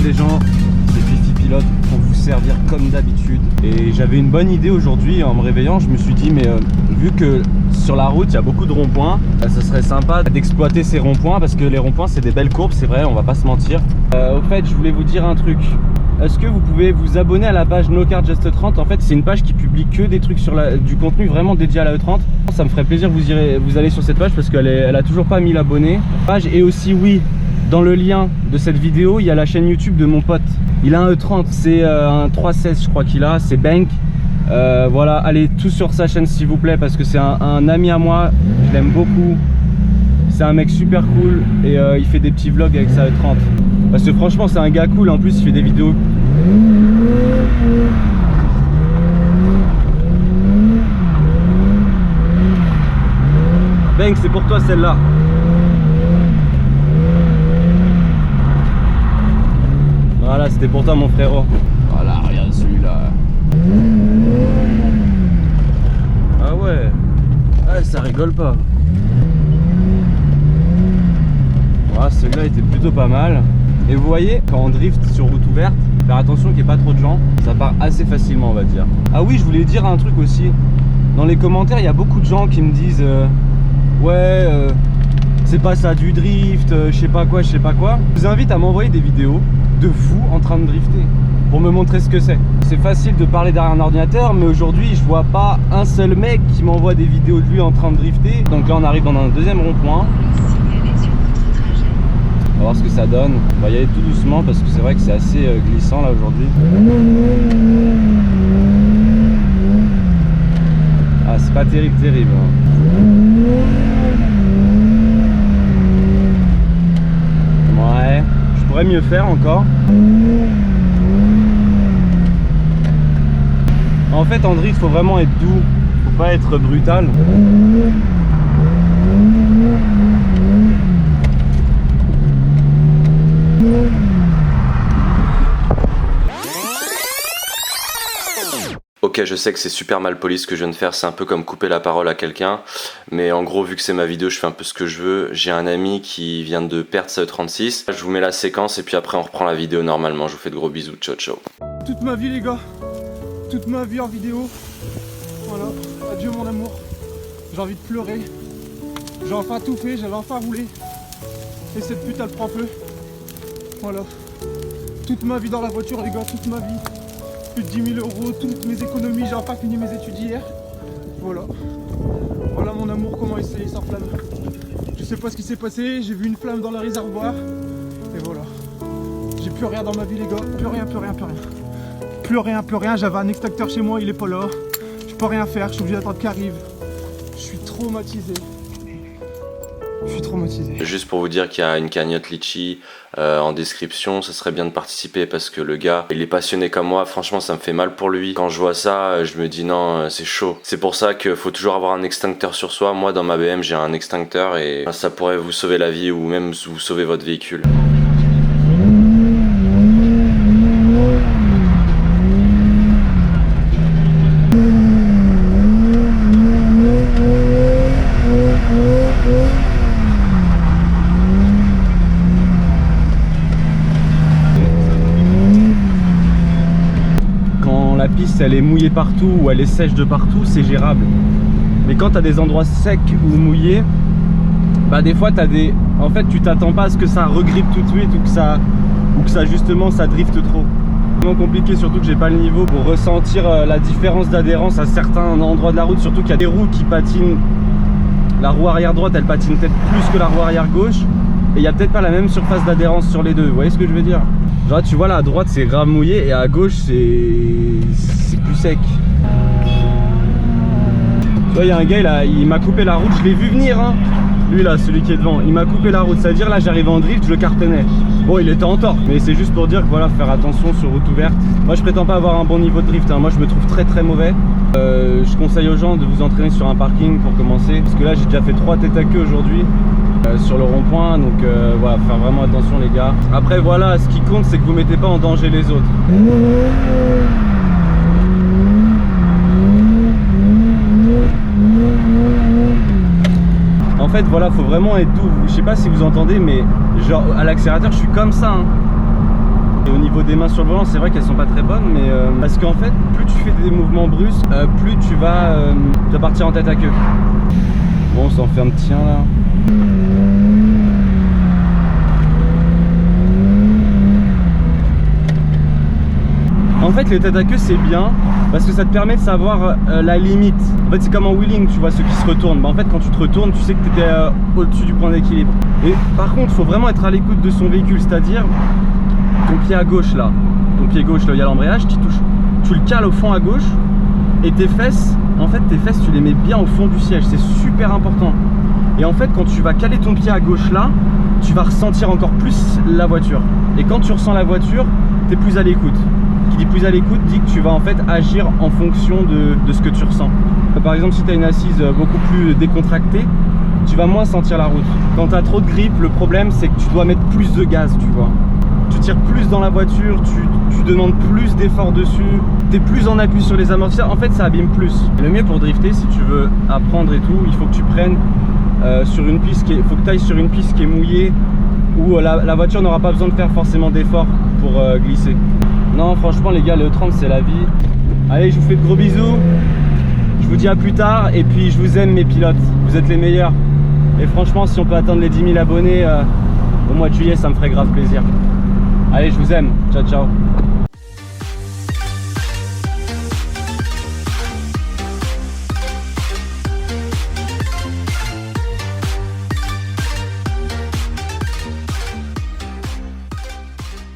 les gens, c'est Fifi Pilote pour vous servir comme d'habitude. Et j'avais une bonne idée aujourd'hui en me réveillant, je me suis dit mais vu que sur la route il y a beaucoup de ronds-points, ça serait sympa d'exploiter ces ronds-points parce que les ronds-points c'est des belles courbes, c'est vrai, on va pas se mentir. Au fait, je voulais vous dire un truc. Est-ce que vous pouvez vous abonner à la page No Car Just 30? En fait, c'est une page qui publie que des trucs sur du contenu vraiment dédié à la E30. Ça me ferait plaisir que vous allez sur cette page parce qu'elle a toujours pas 1000 abonnés. Et aussi, oui, dans le lien de cette vidéo, il y a la chaîne YouTube de mon pote. Il a un E30, c'est un 316 je crois qu'il a, c'est Bank. Voilà, allez tous sur sa chaîne s'il vous plaît parce que c'est un ami à moi, je l'aime beaucoup. C'est un mec super cool et il fait des petits vlogs avec sa E30. Parce que franchement c'est un gars cool, en plus il fait des vidéos. Bang, c'est pour toi celle-là. Voilà, c'était pour toi mon frérot. Voilà, regarde celui-là. Ah ouais. Ah, ça rigole pas. Voilà, celui-là était plutôt pas mal. Et vous voyez, quand on drift sur route ouverte, faire attention qu'il n'y ait pas trop de gens, ça part assez facilement on va dire. Ah oui, je voulais dire un truc aussi. Dans les commentaires, il y a beaucoup de gens qui me disent ouais, c'est pas ça du drift, je sais pas quoi, je sais pas quoi. Je vous invite à m'envoyer des vidéos de vous en train de drifter pour me montrer ce que c'est. C'est facile de parler derrière un ordinateur, mais aujourd'hui je vois pas un seul mec qui m'envoie des vidéos de lui en train de drifter. Donc là on arrive dans un deuxième rond-point. On va voir ce que ça donne. On va y aller tout doucement parce que c'est vrai que c'est assez glissant là aujourd'hui. Ah, c'est pas terrible, terrible. Ouais, je pourrais mieux faire encore. En fait, en drift, faut vraiment être doux. Faut pas être brutal. Ok, je sais que c'est super mal poli ce que je viens de faire, c'est un peu comme couper la parole à quelqu'un, mais en gros, vu que c'est ma vidéo, je fais un peu ce que je veux. J'ai un ami qui vient de perdre sa E36. Je vous mets la séquence et puis après on reprend la vidéo normalement. Je vous fais de gros bisous, ciao ciao. Toute ma vie les gars, toute ma vie en vidéo. Voilà, adieu mon amour. J'ai envie de pleurer. J'ai enfin tout fait, j'avais enfin roulé. Et cette pute elle prend feu. Voilà. Toute ma vie dans la voiture les gars, toute ma vie. Plus de 10 000 €, toutes mes économies, j'ai enfin fini mes études hier. Voilà. Voilà mon amour, comment il s'enflamme. Je sais pas ce qui s'est passé, j'ai vu une flamme dans le réservoir. Et voilà. J'ai plus rien dans ma vie les gars, plus rien, plus rien, plus rien. Plus rien, plus rien, j'avais un extincteur chez moi, il est pas là. Je peux rien faire, je suis obligé d'attendre qu'il arrive. Je suis traumatisé. Je suis traumatisé. Juste pour vous dire qu'il y a une cagnotte Litchi en description, ça serait bien de participer parce que le gars, il est passionné comme moi, franchement ça me fait mal pour lui. Quand je vois ça, je me dis non, c'est chaud. C'est pour ça qu'il faut toujours avoir un extincteur sur soi. Moi dans ma BM j'ai un extincteur et ça pourrait vous sauver la vie ou même vous sauver votre véhicule. La piste elle est mouillée partout ou elle est sèche de partout, c'est gérable. Mais quand tu as des endroits secs ou mouillés, bah des fois t'as des... En fait tu t'attends pas à ce que ça regrippe tout de suite ou que ça justement ça drifte trop. C'est vraiment compliqué, surtout que j'ai pas le niveau pour ressentir la différence d'adhérence à certains endroits de la route, surtout qu'il y a des roues qui patinent. La roue arrière droite elle patine peut-être plus que la roue arrière gauche et il n'y a peut-être pas la même surface d'adhérence sur les deux, vous voyez ce que je veux dire? Genre tu vois là à droite c'est grave mouillé et à gauche c'est plus sec. Tu vois il y a un gars il m'a coupé la route, je l'ai vu venir hein. Lui là, celui qui est devant, il m'a coupé la route, c'est-à-dire là j'arrivais en drift, je le cartonnais. Bon il était en tort, mais c'est juste pour dire que voilà, faire attention sur route ouverte. Moi je prétends pas avoir un bon niveau de drift, hein. Moi je me trouve très très mauvais. Je conseille aux gens de vous entraîner sur un parking pour commencer. Parce que là j'ai déjà fait 3 têtes à queue aujourd'hui. Sur le rond-point, donc voilà, faire vraiment attention les gars. Après voilà, ce qui compte c'est que vous mettez pas en danger les autres. En fait voilà, faut vraiment être doux. Je sais pas si vous entendez, mais genre à l'accélérateur je suis comme ça hein. Et au niveau des mains sur le volant, c'est vrai qu'elles sont pas très bonnes, mais parce qu'en fait, plus tu fais des mouvements brusques, plus tu vas partir en tête à queue. Bon, on s'en fait un petit là. En fait, les têtes à queue c'est bien parce que ça te permet de savoir la limite. En fait, c'est comme en wheeling, tu vois, ceux qui se retournent. Bah, en fait, quand tu te retournes, tu sais que tu étais au-dessus du point d'équilibre. Et par contre, il faut vraiment être à l'écoute de son véhicule, c'est-à-dire ton pied à gauche là. Ton pied gauche là, il y a l'embrayage, tu touches. Tu le cales au fond à gauche et tes fesses, en fait, tes fesses, tu les mets bien au fond du siège. C'est super important. Et en fait, quand tu vas caler ton pied à gauche là, tu vas ressentir encore plus la voiture. Et quand tu ressens la voiture, tu es plus à l'écoute. Qui dit plus à l'écoute dit que tu vas en fait agir en fonction de ce que tu ressens. Par exemple, si tu as une assise beaucoup plus décontractée, tu vas moins sentir la route. Quand tu as trop de grippe, le problème c'est que tu dois mettre plus de gaz, tu vois. Tu tires plus dans la voiture, tu demandes plus d'efforts dessus, tu es plus en appui sur les amortisseurs, en fait ça abîme plus. Et le mieux pour drifter, si tu veux apprendre et tout, il faut que tu prennes sur une piste faut que tu ailles sur une piste qui est mouillée, où la voiture n'aura pas besoin de faire forcément d'efforts pour glisser. Non, franchement les gars, le E30 c'est la vie. Allez, je vous fais de gros bisous. Je vous dis à plus tard et puis je vous aime mes pilotes. Vous êtes les meilleurs. Et franchement, si on peut atteindre les 10 000 abonnés au mois de juillet, ça me ferait grave plaisir. Allez, je vous aime. Ciao, ciao.